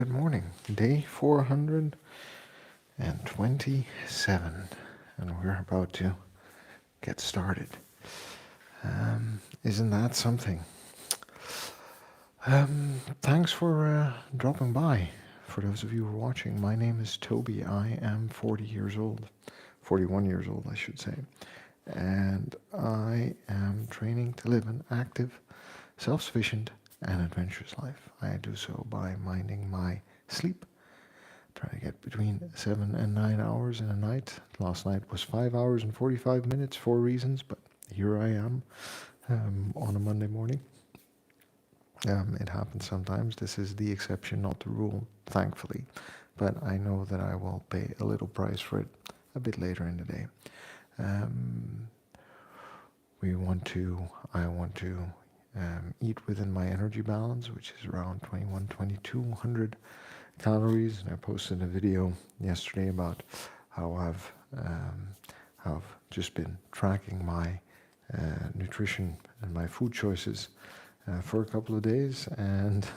Good morning, day 427, and we're about to get started. Isn't that something? Thanks for dropping by. For those of you who are watching, my name is Toby. I am 40 years old, 41 years old, I should say, and I am training to live an active, self-sufficient, and adventurous life. I do so by minding my sleep. Try to get between 7 and 9 hours in a night. Last night was 5 hours and 45 minutes for reasons, but here I am on a Monday morning. It happens sometimes. This is the exception, not the rule, thankfully. But I know that I will pay a little price for it a bit later in the day. Um, I want to eat within my energy balance, which is around 2200 calories. And I posted a video yesterday about how I've just been tracking my nutrition and my food choices for a couple of days, and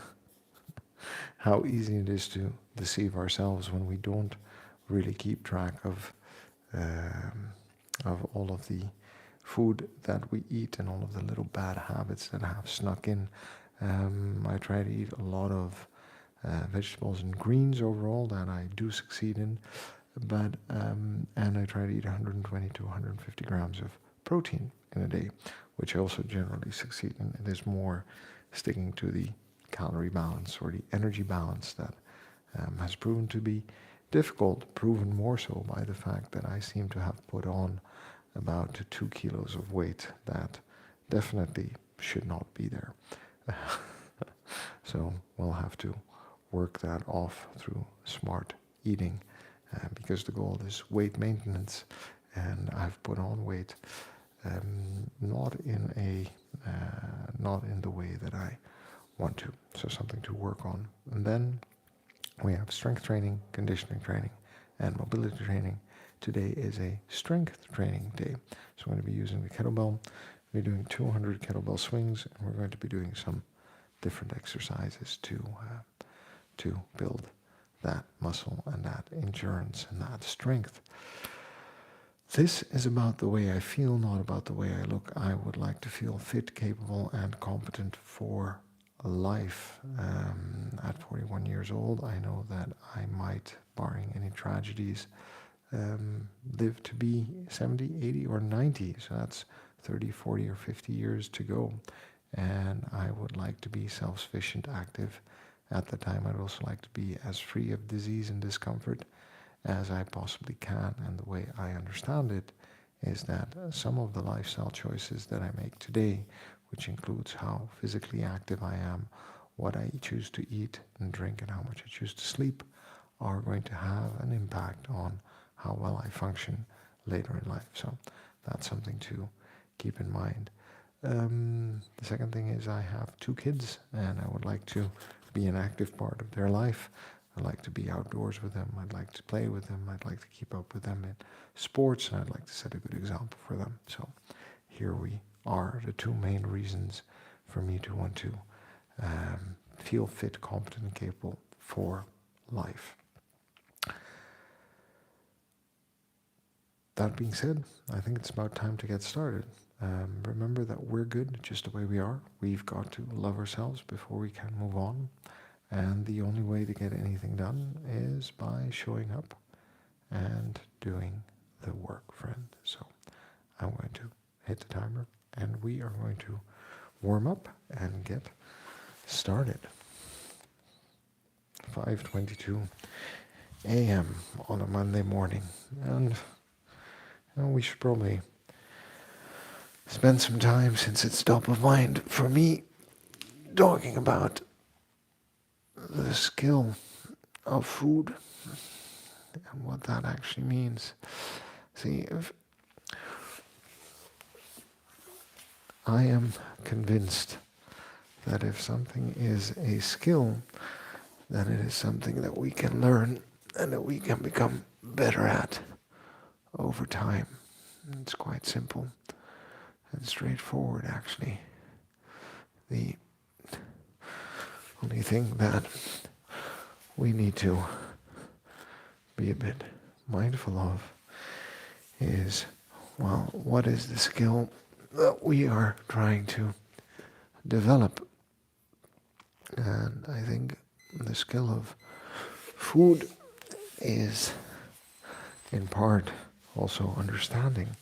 how easy it is to deceive ourselves when we don't really keep track of all of the food that we eat and all of the little bad habits that have snuck in. I try to eat a lot of vegetables and greens overall, that I do succeed in, but and I try to eat 120 to 150 grams of protein in a day, which I also generally succeed in. It is more sticking to the calorie balance or the energy balance that has proven to be difficult, proven more so by the fact that I seem to have put on about 2 kilos of weight that definitely should not be there. So we'll have to work that off through smart eating, because the goal is weight maintenance, and I've put on weight, not in the way that I want to. So something to work on. And then we have strength training, conditioning training, and mobility training. Today is a strength training day, so I'm going to be using the kettlebell. We're doing 200 kettlebell swings, and we're going to be doing some different exercises to build that muscle and that endurance and that strength. This is about the way I feel, not about the way I look. I would like to feel fit, capable, and competent for life. At 41 years old, I know that I might, barring any tragedies, live to be 70, 80, or 90. So that's 30, 40, or 50 years to go. And I would like to be self-sufficient, active. At the time, I'd also like to be as free of disease and discomfort as I possibly can. And the way I understand it is that some of the lifestyle choices that I make today, which includes how physically active I am, what I choose to eat and drink, and how much I choose to sleep, are going to have an impact on how well I function later in life. So that's something to keep in mind. The second thing is I have 2 kids, and I would like to be an active part of their life. I'd like to be outdoors with them. I'd like to play with them. I'd like to keep up with them in sports, and I'd like to set a good example for them. So here we are, the 2 main reasons for me to want to feel fit, competent, and capable for life. That being said, I think it's about time to get started. Remember that we're good just the way we are. We've got to love ourselves before we can move on. And the only way to get anything done is by showing up and doing the work, friend. So I'm going to hit the timer, and we are going to warm up and get started. 5:22 a.m. on a Monday morning. And we should probably spend some time, since it's top of mind for me, talking about the skill of food and what that actually means. See, if I am convinced that if something is a skill, then it is something that we can learn and that we can become better at over time. It's quite simple and straightforward, actually. The only thing that we need to be a bit mindful of is, well, what is the skill that we are trying to develop? And I think the skill of food is in part also understanding,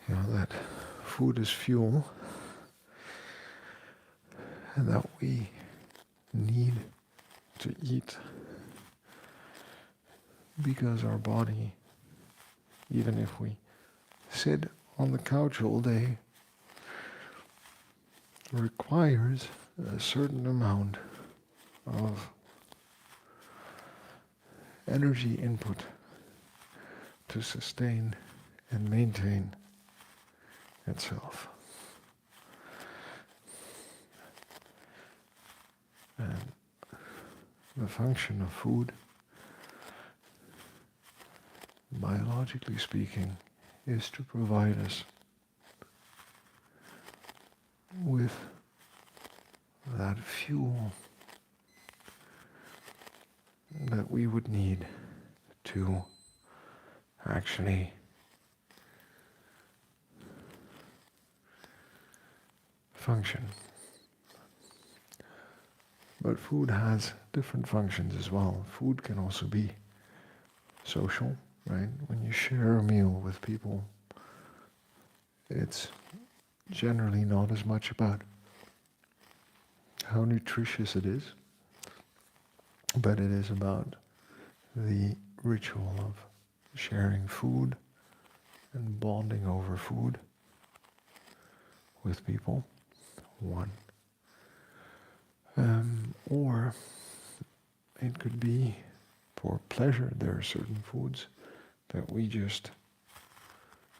that food is fuel and that we need to eat because our body, even if we sit on the couch all day, requires a certain amount of energy input to sustain and maintain itself. And the function of food, biologically speaking, is to provide us with that fuel that we would need to actually function. But food has different functions as well. Food can also be social, right? When you share a meal with people, it's generally not as much about how nutritious it is, but it is about the ritual of sharing food and bonding over food with people, one. Or it could be for pleasure. There are certain foods that we just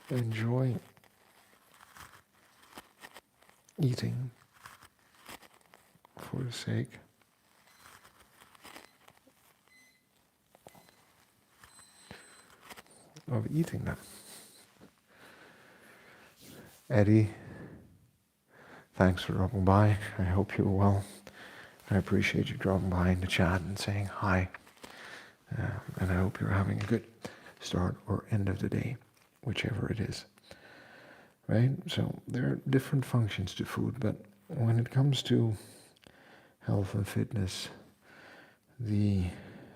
enjoy eating for the sake of eating them. Eddie, thanks for dropping by. I hope you're well. I appreciate you dropping by in the chat and saying hi. And I hope you're having a good start or end of the day, whichever it is. Right? So there are different functions to food, but when it comes to health and fitness, the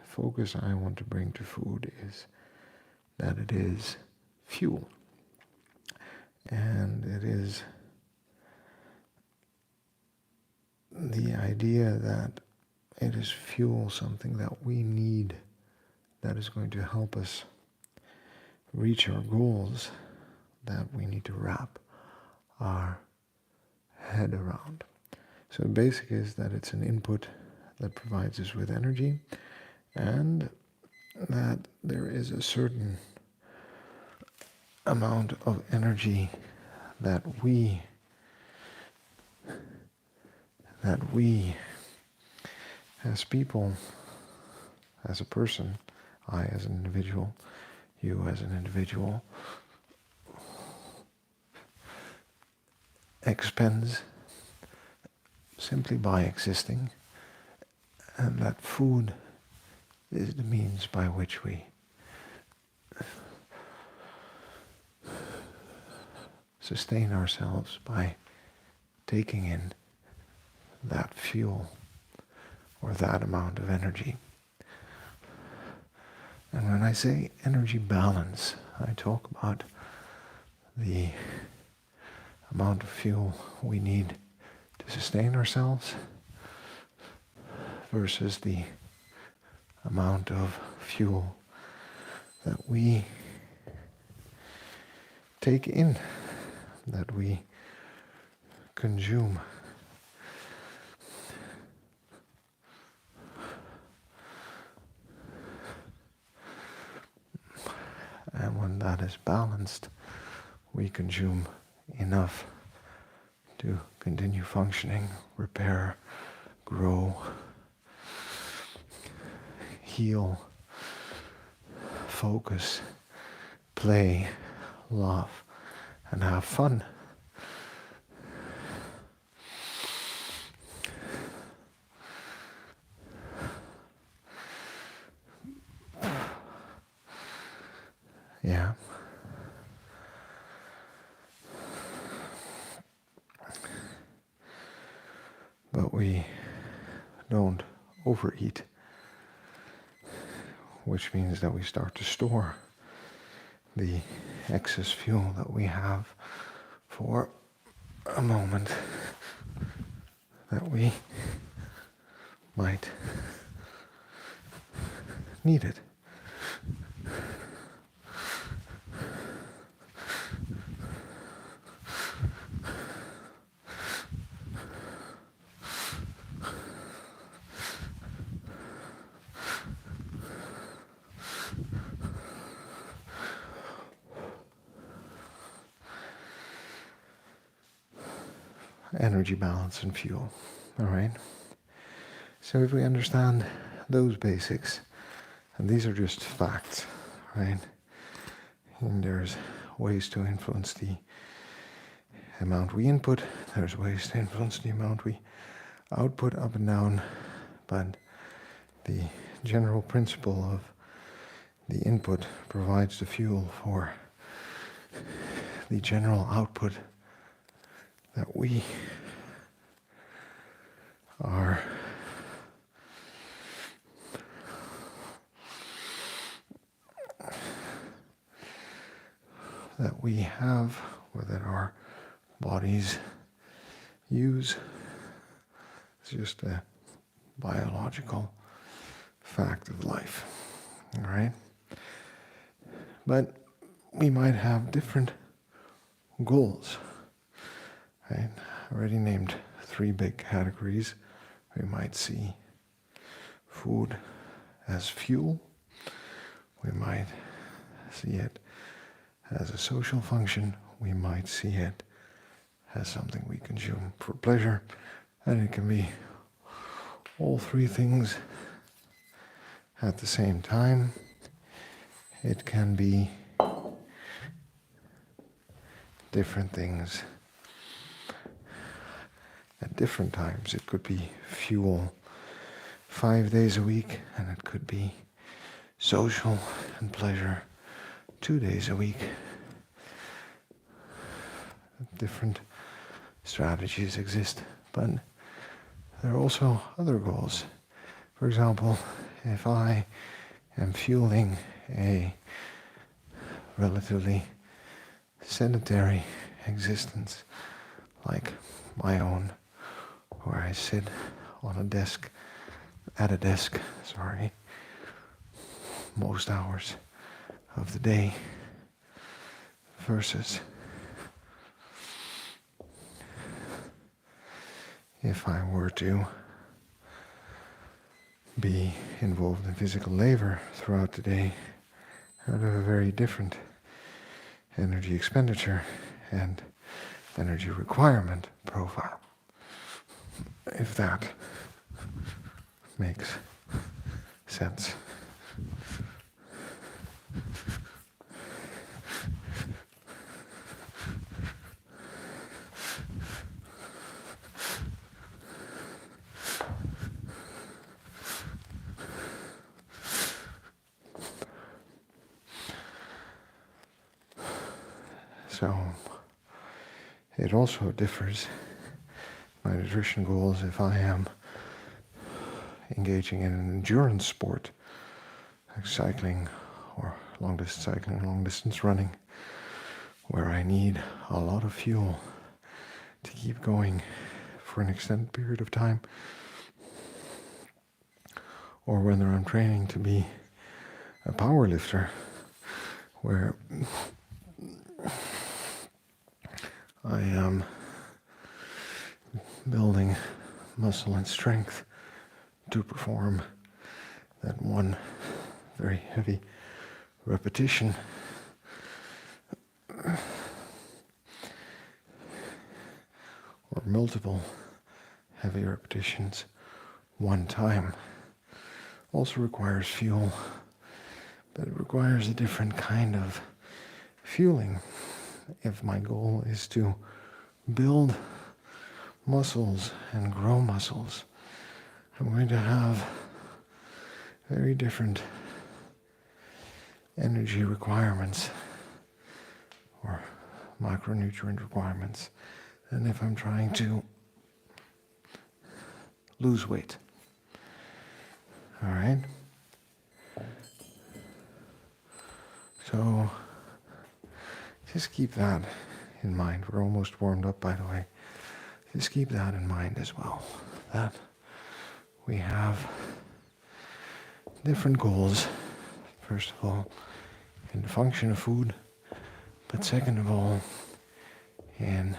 focus I want to bring to food is that it is fuel. And it is the idea that it is fuel, something that we need, that is going to help us reach our goals, that we need to wrap our head around. So the basic is that it's an input that provides us with energy, and that there is a certain amount of energy that we as people, as a person, I as an individual, you as an individual, expends simply by existing, and that food is the means by which we sustain ourselves, by taking in that fuel or that amount of energy. And when I say energy balance, I talk about the amount of fuel we need to sustain ourselves versus the amount of fuel that we take in, that we consume. And when that is balanced, we consume enough to continue functioning, repair, grow, heal, focus, play, laugh, and have fun. Yeah. But we don't overeat, which means that we start to store the excess fuel that we have for a moment that we might need it. Energy balance and fuel. All right. So if we understand those basics, and these are just facts, right? And there's ways to influence the amount we input. There's ways to influence the amount we output up and down. But the general principle of the input provides the fuel for the general output that we are have, or that our bodies use. It's just a biological fact of life. All right? But we might have different goals. Right? I already named 3 big categories. We might see food as fuel. We might see it as a social function. We might see it as something we consume for pleasure. And it can be all 3 things at the same time. It can be different things at different times. It could be fuel 5 days a week, and it could be social and pleasure 2 days a week. Different strategies exist, but there are also other goals. For example, if I am fueling a relatively sedentary existence like my own, where I sit on a desk, most hours of the day, versus if I were to be involved in physical labor throughout the day, I would have a very different energy expenditure and energy requirement profile, if that makes sense. So it also differs, my nutrition goals, if I am engaging in an endurance sport, like cycling or long distance running, where I need a lot of fuel to keep going for an extended period of time, or whether I'm training to be a power lifter, where I am building muscle and strength to perform that one very heavy repetition. Or multiple heavy repetitions one time. Also requires fuel, but it requires a different kind of fueling. If my goal is to build muscles and grow muscles, I'm going to have very different energy requirements or micronutrient requirements than if I'm trying to lose weight. All right? So just keep that in mind. We're almost warmed up, by the way. Just keep that in mind as well. That we have different goals. First of all, in the function of food, but second of all, in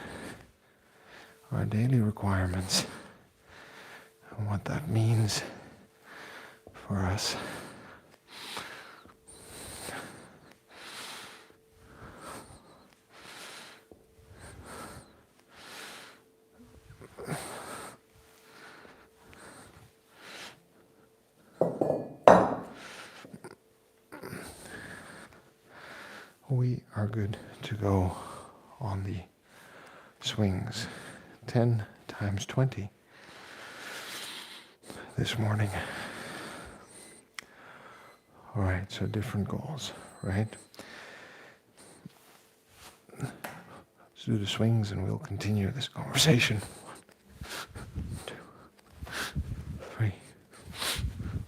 our daily requirements and what that means for us. We are good to go on the swings 10 times 20 this morning. All right, so different goals, right? Let's do the swings and we'll continue this conversation. 1, 2, 3,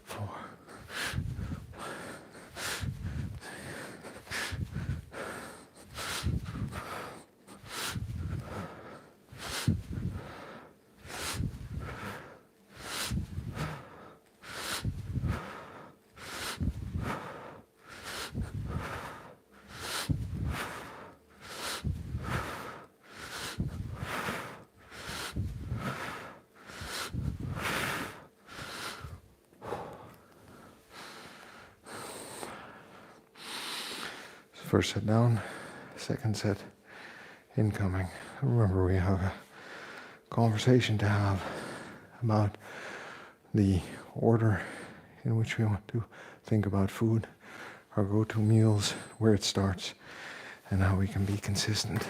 4. First set down, second set incoming. Remember, we have a conversation to have about the order in which we want to think about food, our go-to meals, where it starts, and how we can be consistent.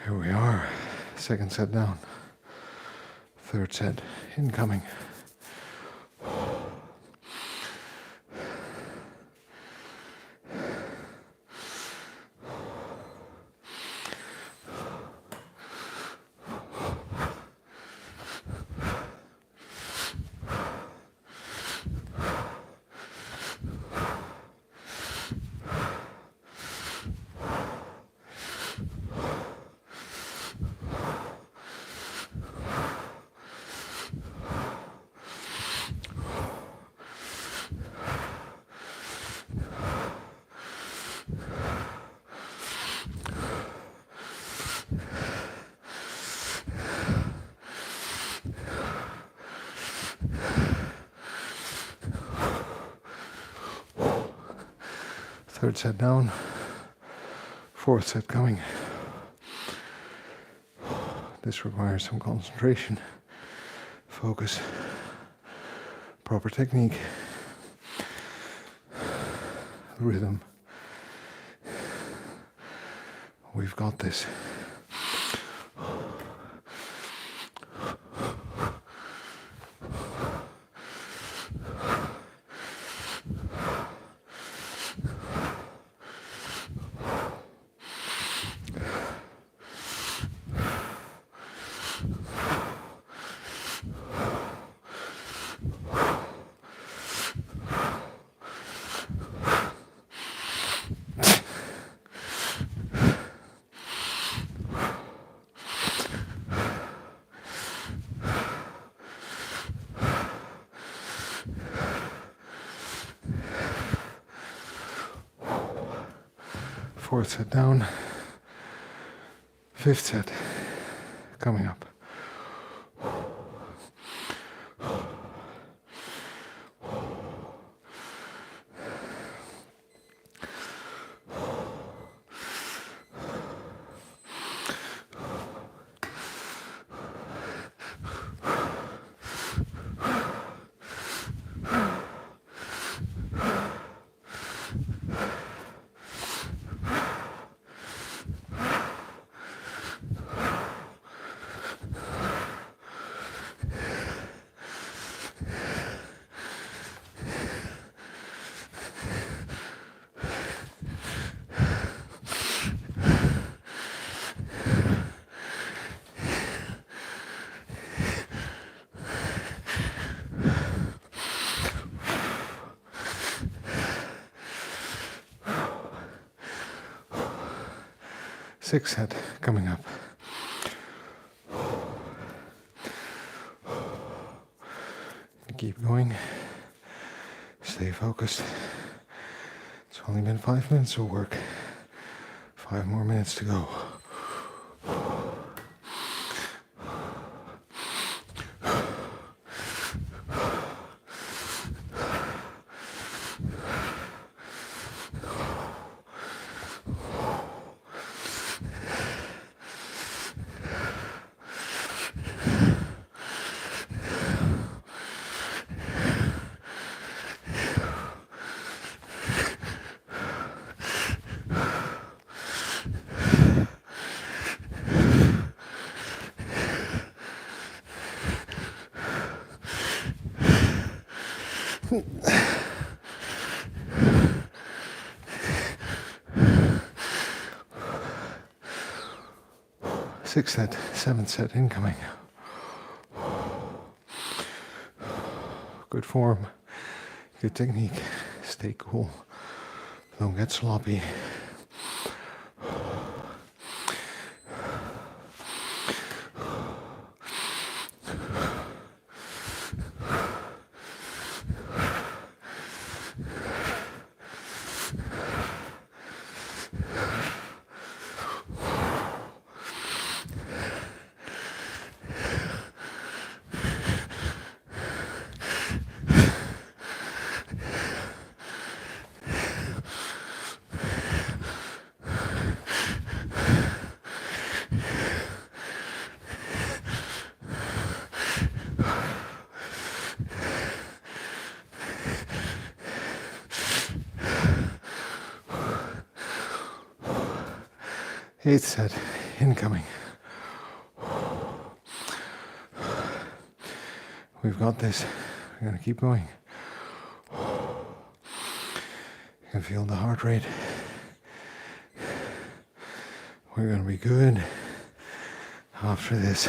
Here we are, second set down, third set incoming. Third set down, fourth set coming. This requires some concentration, focus, proper technique, rhythm. We've got this. Fourth set down, 5th set coming up. 6th set coming up. Keep going. Stay focused. It's only been 5 minutes of work. 5 more minutes to go. Sixth set, 7th set incoming. Good form, good technique. Stay cool. Don't get sloppy. Eighth set incoming. We've got this. We're going to keep going. You can feel the heart rate. We're going to be good after this.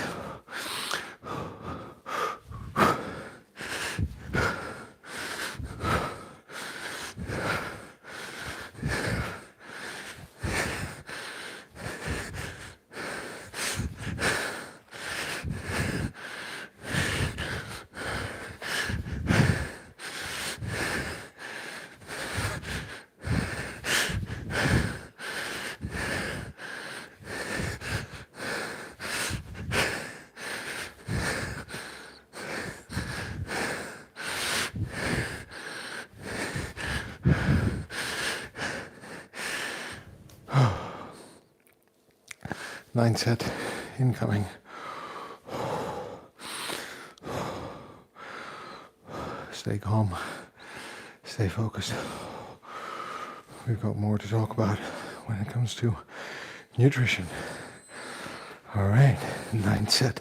Ninth set incoming. Stay calm. Stay focused. We've got more to talk about when it comes to nutrition. All right, ninth set.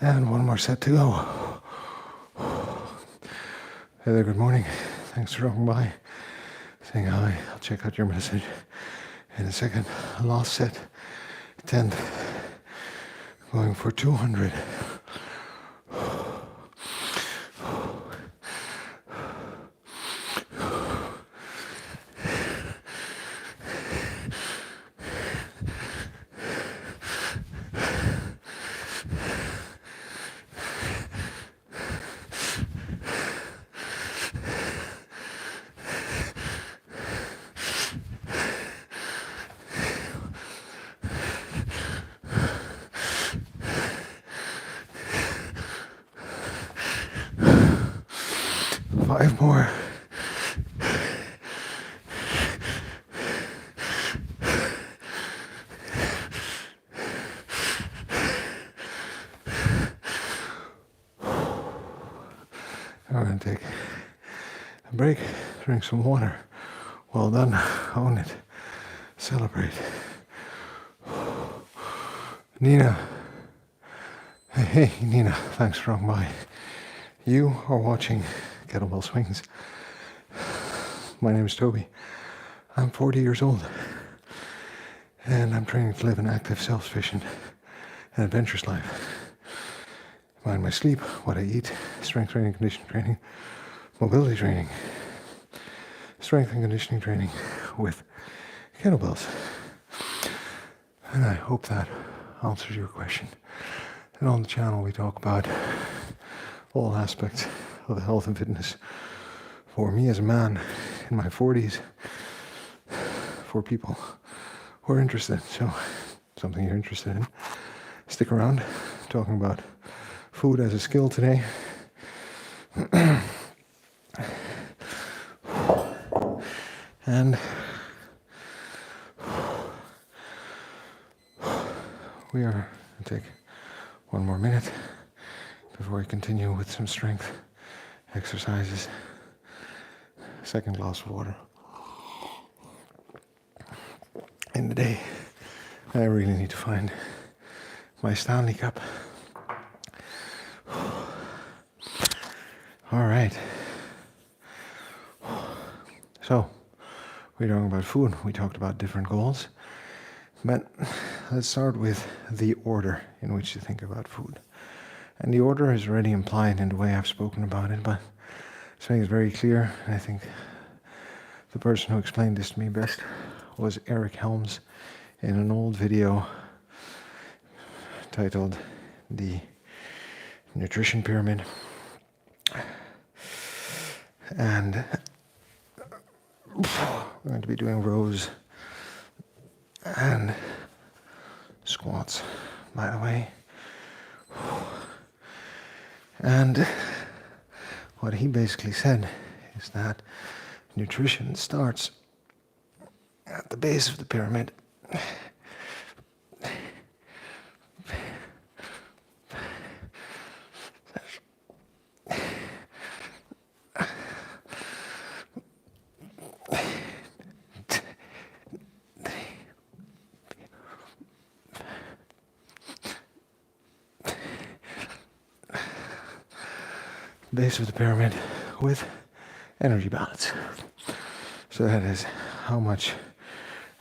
And one more set to go. Hey there, good morning. Thanks for dropping by. Saying hi. I'll check out your message in a second. Last set, 10th. Going for 200. 5 more. We're going to take a break, drink some water. Well done. Own it. Celebrate. Nina. Hey, Nina. Thanks for dropping by. You are watching Kettlebell Swings. My name is Toby. I'm 40 years old. And I'm training to live an active, self-sufficient, and adventurous life. Mind my sleep, what I eat, strength training, conditioning training, mobility training, strength and conditioning training with kettlebells. And I hope that answers your question. And on the channel we talk about all aspects of health and fitness for me as a man in my 40s, for people who are interested. So, something you're interested in, stick around. Talking about food as a skill today. And we are going to take one more minute before we continue with some strength exercises. Second glass of water. In the day, I really need to find my Stanley Cup. All right. So, we're talking about food. We talked about different goals. But let's start with the order in which you think about food. And the order is already implied in the way I've spoken about it, but something is very clear. And I think the person who explained this to me best was Eric Helms in an old video titled The Nutrition Pyramid. And we're going to be doing rows and squats, by the way. And what he basically said is that nutrition starts at the base of the pyramid. Base of the pyramid with energy balance. So that is how much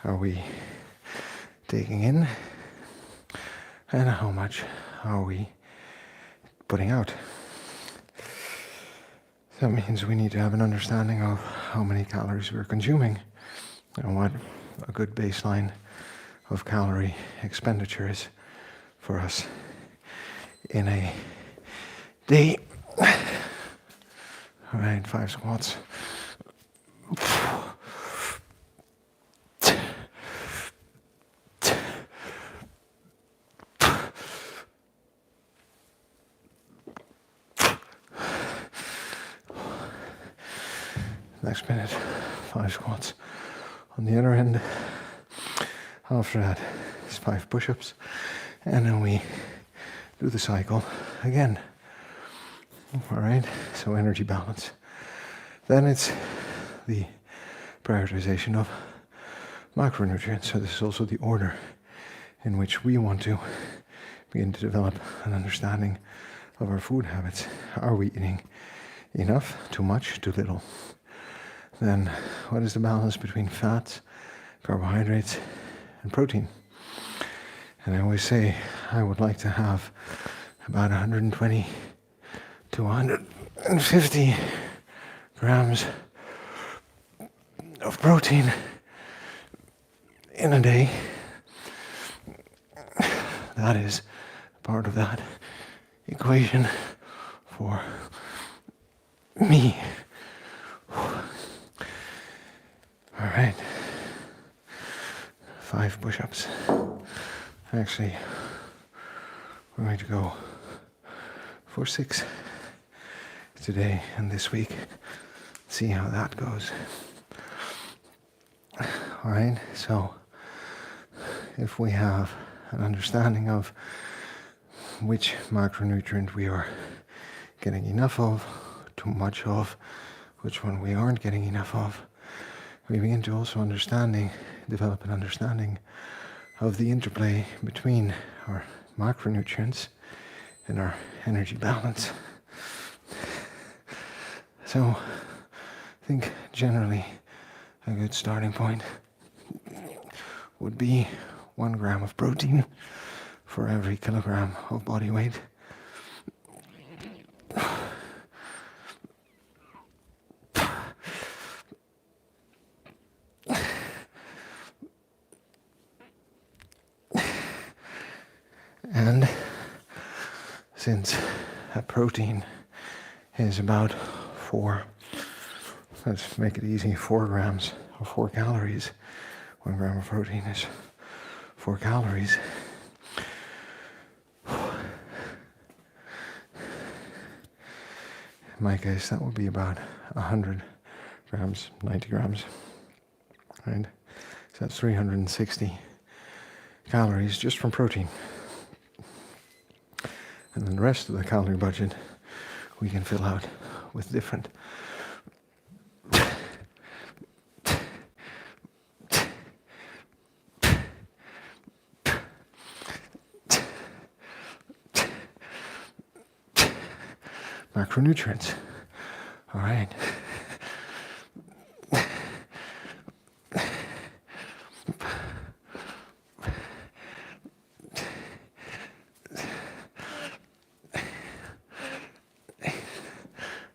are we taking in and how much are we putting out. That means we need to have an understanding of how many calories we're consuming and what a good baseline of calorie expenditure is for us in a day. All right, 5 squats. Next minute, 5 squats. On the other end, after that, it's 5 push-ups. And then we do the cycle again. All right, so energy balance. Then it's the prioritization of macronutrients. So this is also the order in which we want to begin to develop an understanding of our food habits. Are we eating enough, too much, too little? Then what is the balance between fats, carbohydrates, and protein? And I always say I would like to have about 120 to 150 grams of protein in a day. That is part of that equation for me. All right. 5 push-ups. Actually, we're going to go for 6 today and this week. See how that goes. All right, so if we have an understanding of which macronutrient we are getting enough of, too much of, which one we aren't getting enough of, we begin to also develop an understanding of the interplay between our macronutrients and our energy balance. So I think generally a good starting point would be 1 gram of protein for every kilogram of body weight. And since a protein is about let's make it easy, 4 grams or 4 calories. 1 gram of protein is 4 calories. In my case, that would be about 100 grams, 90 grams, right? So that's 360 calories just from protein. And then the rest of the calorie budget we can fill out with different macronutrients. All right.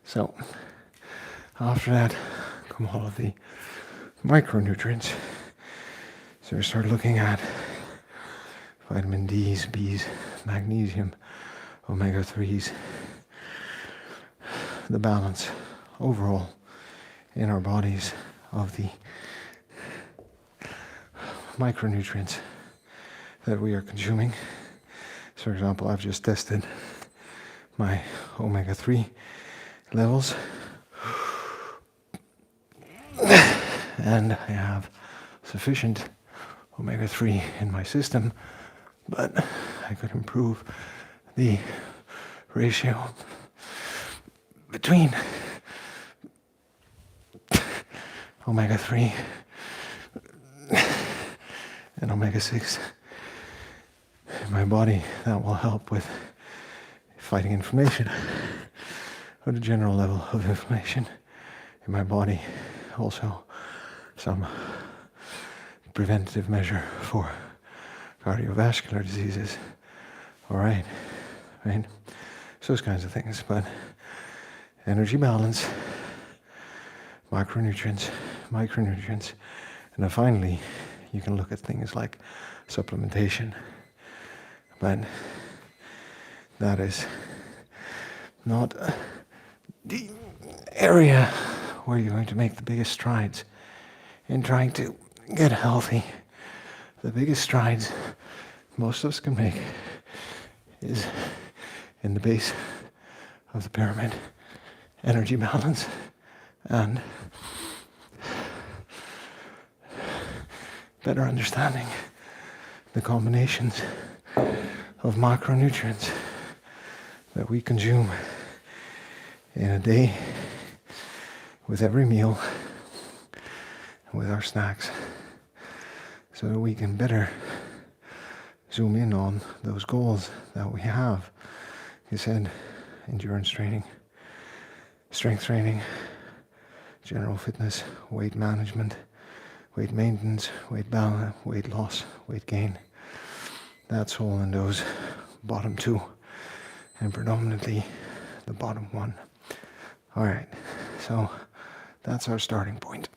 So, after that come all of the micronutrients. So we start looking at vitamin D's, B's, magnesium, omega-3s, the balance overall in our bodies of the micronutrients that we are consuming. So for example, I've just tested my omega-3 levels and I have sufficient omega-3 in my system, but I could improve the ratio between omega-3 and omega-6 in my body. That will help with fighting inflammation, or the general level of inflammation in my body. Also some preventative measure for cardiovascular diseases. All right, right? So those kinds of things. But energy balance, micronutrients, and then finally you can look at things like supplementation. But that is not the area where you're going to make the biggest strides in trying to get healthy. The biggest strides most of us can make is in the base of the pyramid: energy balance and better understanding the combinations of macronutrients that we consume in a day, with every meal, and with our snacks, so that we can better zoom in on those goals that we have. You said endurance training, strength training, general fitness, weight management, weight maintenance, weight balance, weight loss, weight gain. That's all in those bottom two, and predominantly the bottom one. All right, so that's our starting point.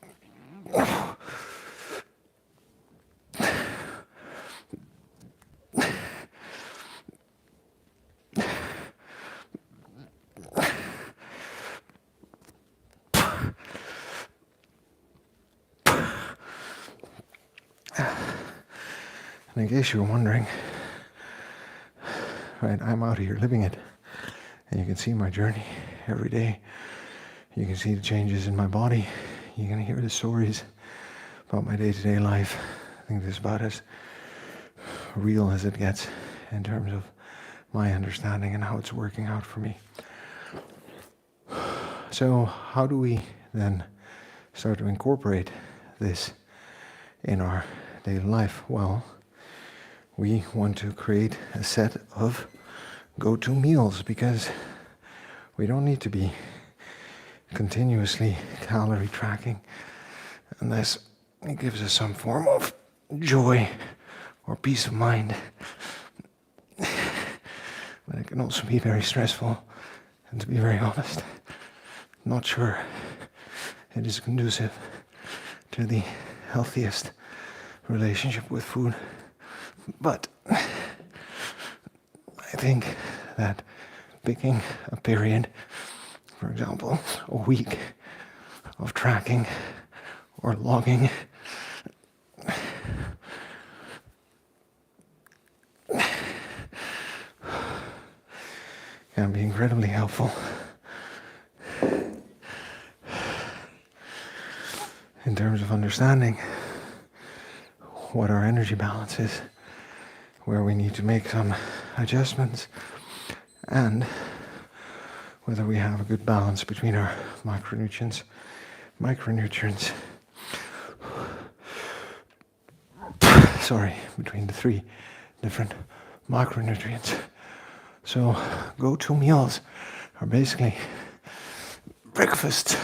And in case you were wondering, right, I'm out here living it, and you can see my journey every day. You can see the changes in my body. You can hear the stories about my day-to-day life. I think this is about as real as it gets in terms of my understanding and how it's working out for me. So how do we then start to incorporate this in our daily life? Well, we want to create a set of go-to meals, because we don't need to be continuously calorie tracking unless it gives us some form of joy or peace of mind. But it can also be very stressful, and to be very honest, not sure it is conducive to the healthiest relationship with food. But I think that picking a period, for example, a week of tracking or logging, can be incredibly helpful in terms of understanding what our energy balance is, where we need to make some adjustments, and whether we have a good balance between our micronutrients, between the three different macronutrients. So go-to meals are basically breakfast,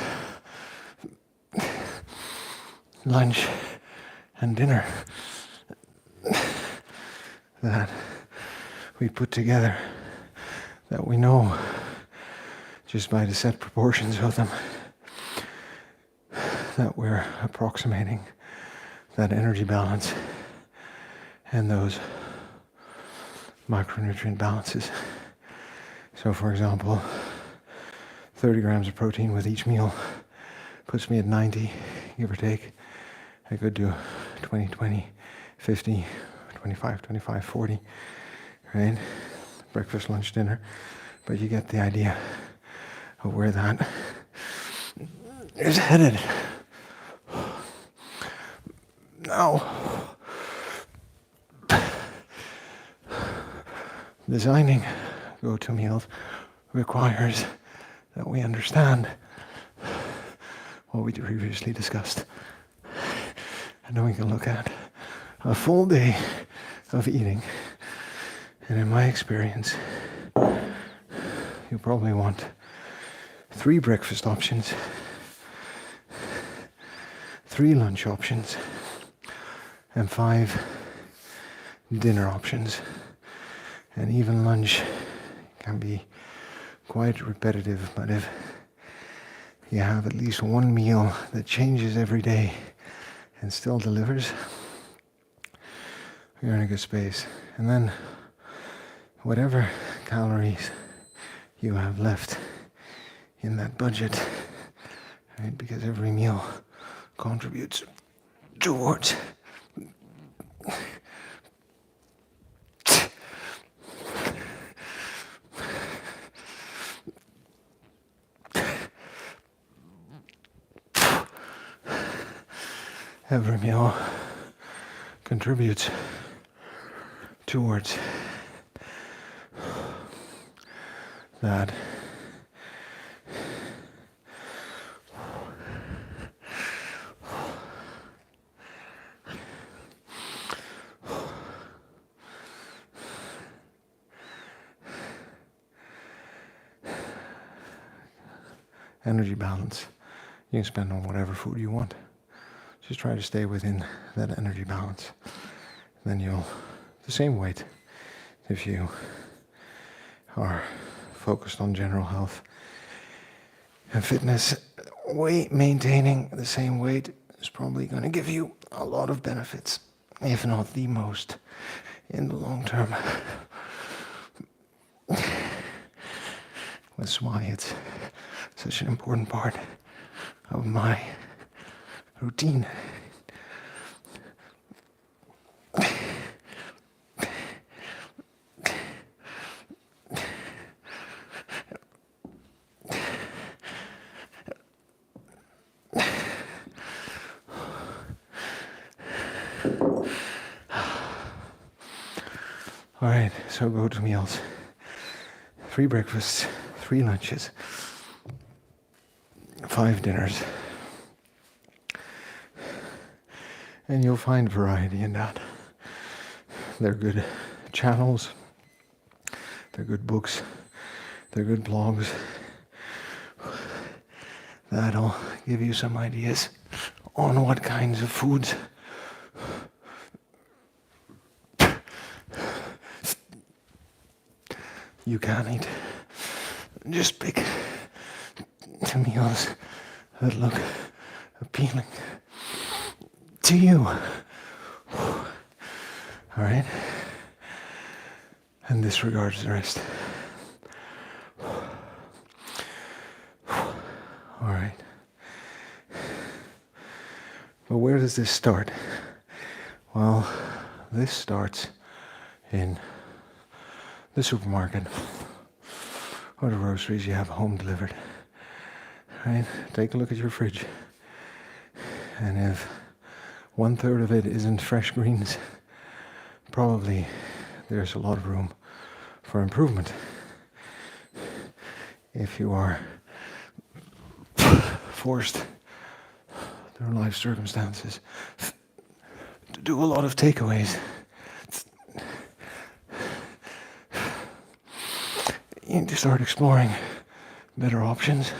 lunch, and dinner that we put together, that we know just by the set proportions of them that we're approximating that energy balance and those micronutrient balances. So for example, 30 grams of protein with each meal puts me at 90, give or take. I could do 20, 20, 50, 25, 25, 40, right? Breakfast, lunch, dinner. But you get the idea of where that is headed. Now, designing go-to meals requires that we understand what we previously discussed. And then we can look at a full day of eating. And in my experience, you probably want 3 breakfast options, 3 lunch options, and 5 dinner options. And even lunch can be quite repetitive, but if you have at least one meal that changes every day and still delivers, you're in a good space. And then whatever calories you have left in that budget, right? Because every meal contributes towards every meal contributes towards that energy balance. You can spend on whatever food you want. Just try to stay within that energy balance. Then you'll, the same weight, if you are focused on general health and fitness, maintaining the same weight is probably going to give you a lot of benefits, if not the most, in the long term. That's why it's such an important part of my routine. All right, so go to meals. 3 breakfasts, 3 lunches, 5 dinners. And you'll find variety in that. They're good channels, they're good books, they're good blogs. That'll give you some ideas on what kinds of foods you can eat. Just pick the meals that look appealing to you. All right? And disregards the rest. All right. But where does this start? Well, this starts in the supermarket or the groceries you have home delivered. Right? Take a look at your fridge. And if 1/3 of it isn't fresh greens, probably there's a lot of room for improvement. If you are forced through life circumstances to do a lot of takeaways, you need to start exploring better options.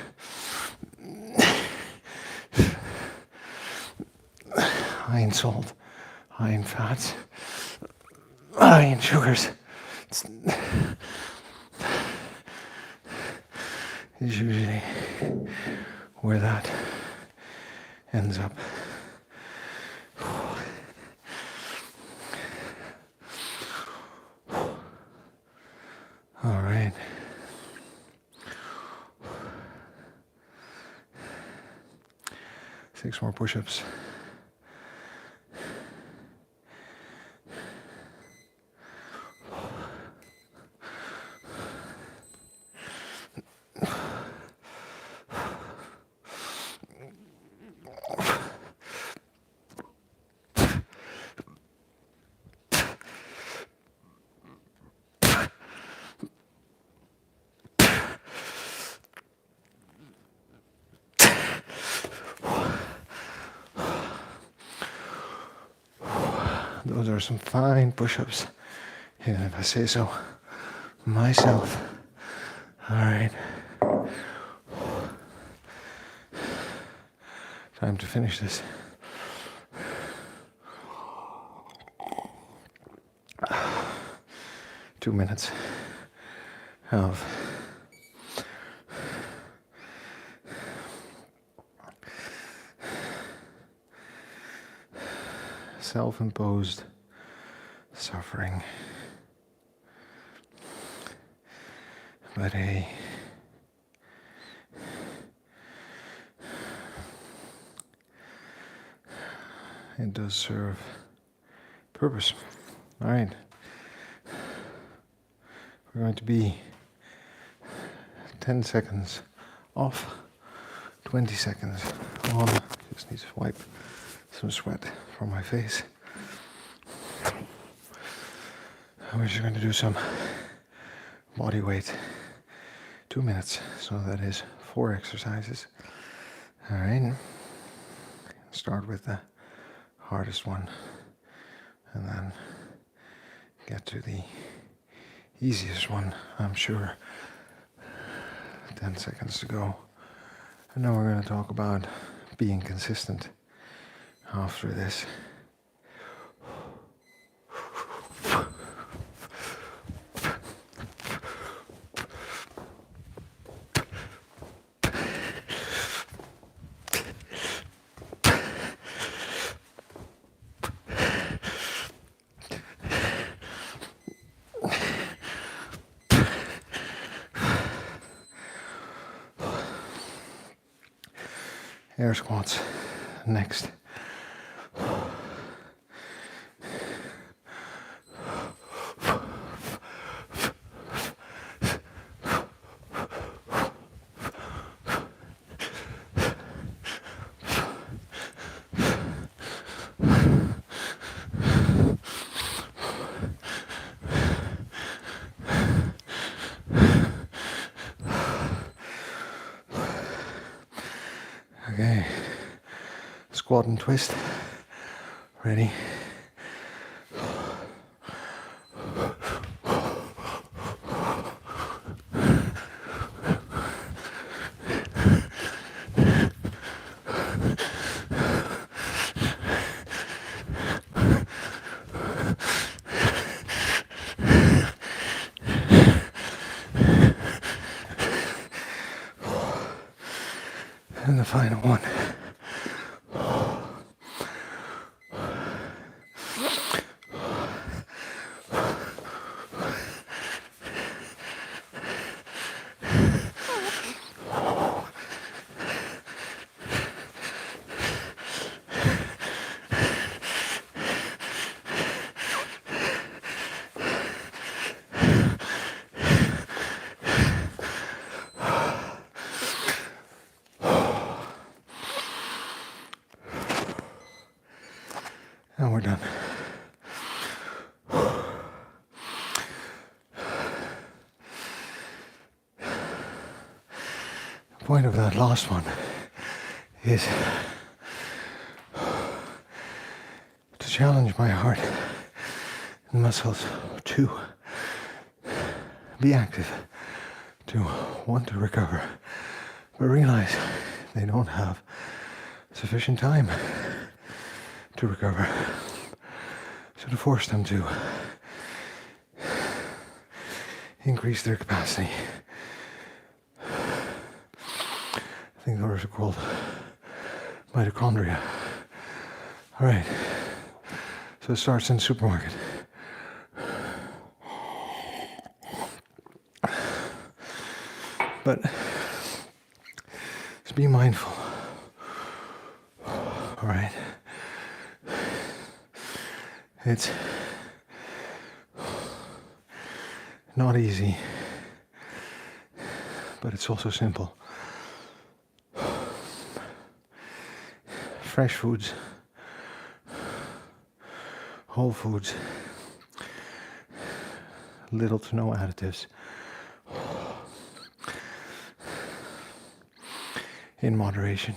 High in salt, high in fats, high in sugars. Is usually where that ends up. All right. Six more push-ups. Those are some fine push-ups, even if I say so myself. All right. Time to finish this. Two minutes of self-imposed suffering, but it does serve purpose. All right, we're going to be 10 seconds off, 20 seconds on. Just need to wipe some sweat from my face. We're just going to do some body weight, 2 minutes, so that is 4 exercises. All right, start with the hardest one and then get to the easiest one, I'm sure. 10 seconds to go. And now we're going to talk about being consistent after this. Air squats next. Okay, squat and twist. Ready? And the final one. And we're done. The point of that last one is to challenge my heart and muscles to be active, to want to recover, but realize they don't have sufficient time to recover. So to force them to increase their capacity. I think those are called mitochondria. All right. So it starts in the supermarket. But just be mindful. All right. It's not easy, but it's also simple. Fresh foods, whole foods, little to no additives, in moderation.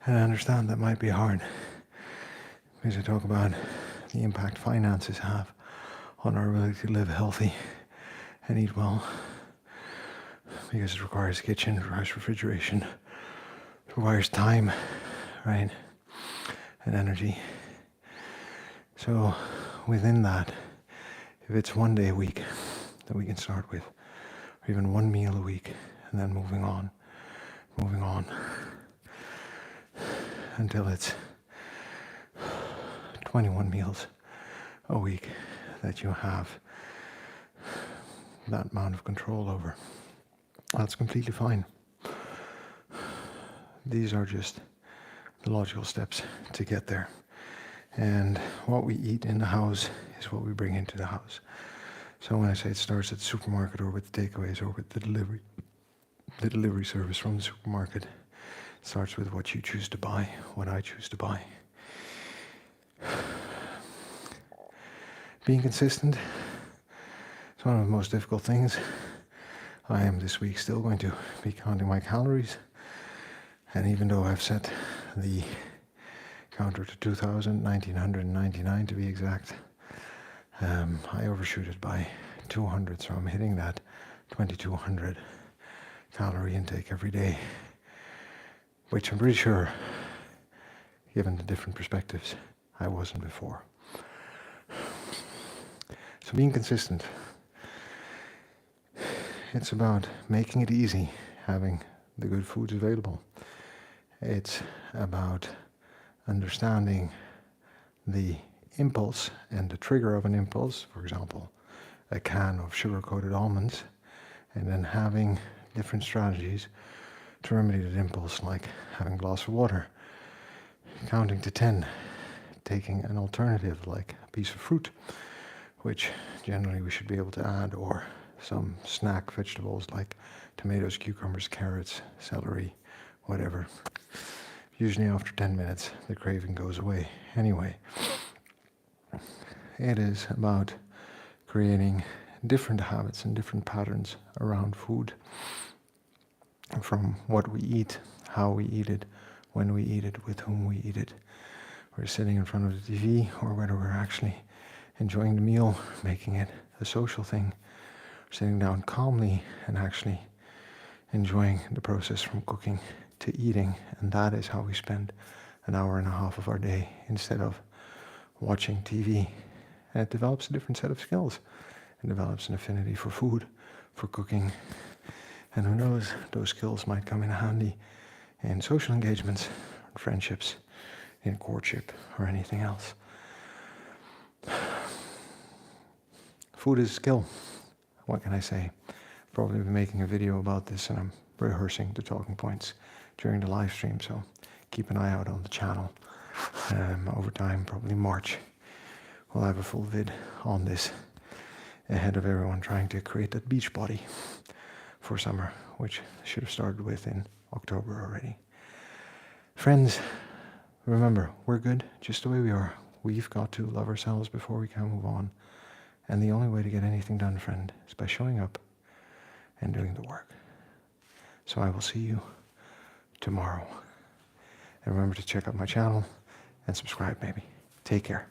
And I understand that might be hard, because I talk about the impact finances have on our ability to live healthy and eat well, because it requires a kitchen, it requires refrigeration, it requires time, right, and energy. So within that, if it's one day a week that we can start with, or even one meal a week, and then moving on, until it's 21 meals a week that you have that amount of control over. That's completely fine. These are just the logical steps to get there. And what we eat in the house is what we bring into the house. So when I say it starts at the supermarket or with the takeaways or with the delivery service from the supermarket, it starts with what you choose to buy, what I choose to buy. Being consistent is one of the most difficult things. I am this week still going to be counting my calories, and even though I've set the counter to 1999 to be exact, I overshoot it by 200, so I'm hitting that 2200 calorie intake every day, which I'm pretty sure, given the different perspectives, I wasn't before. So being consistent, it's about making it easy, having the good foods available. It's about understanding the impulse and the trigger of an impulse, for example, a can of sugar-coated almonds, and then having different strategies to remedy that impulse, like having a glass of water, counting to 10, taking an alternative like a piece of fruit, which generally we should be able to add, or some snack vegetables like tomatoes, cucumbers, carrots, celery, whatever. Usually after 10 minutes the craving goes away anyway. It is about creating different habits and different patterns around food, from what we eat, how we eat it, when we eat it, with whom we eat it. We're sitting in front of the TV, or whether we're actually enjoying the meal, making it a social thing, sitting down calmly and actually enjoying the process from cooking to eating. And that is how we spend an hour and a half of our day instead of watching TV. And it develops a different set of skills. It develops an affinity for food, for cooking. And who knows, those skills might come in handy in social engagements, friendships, in courtship, or anything else. Food is a skill. What can I say? Probably be making a video about this, and I'm rehearsing the talking points during the live stream, so keep an eye out on the channel. Over time, probably March, we'll have a full vid on this, ahead of everyone trying to create that beach body for summer, which should have started with in October already. Friends, remember, we're good just the way we are. We've got to love ourselves before we can move on. And the only way to get anything done, friend, is by showing up and doing the work. So I will see you tomorrow. And remember to check out my channel and subscribe, maybe. Take care.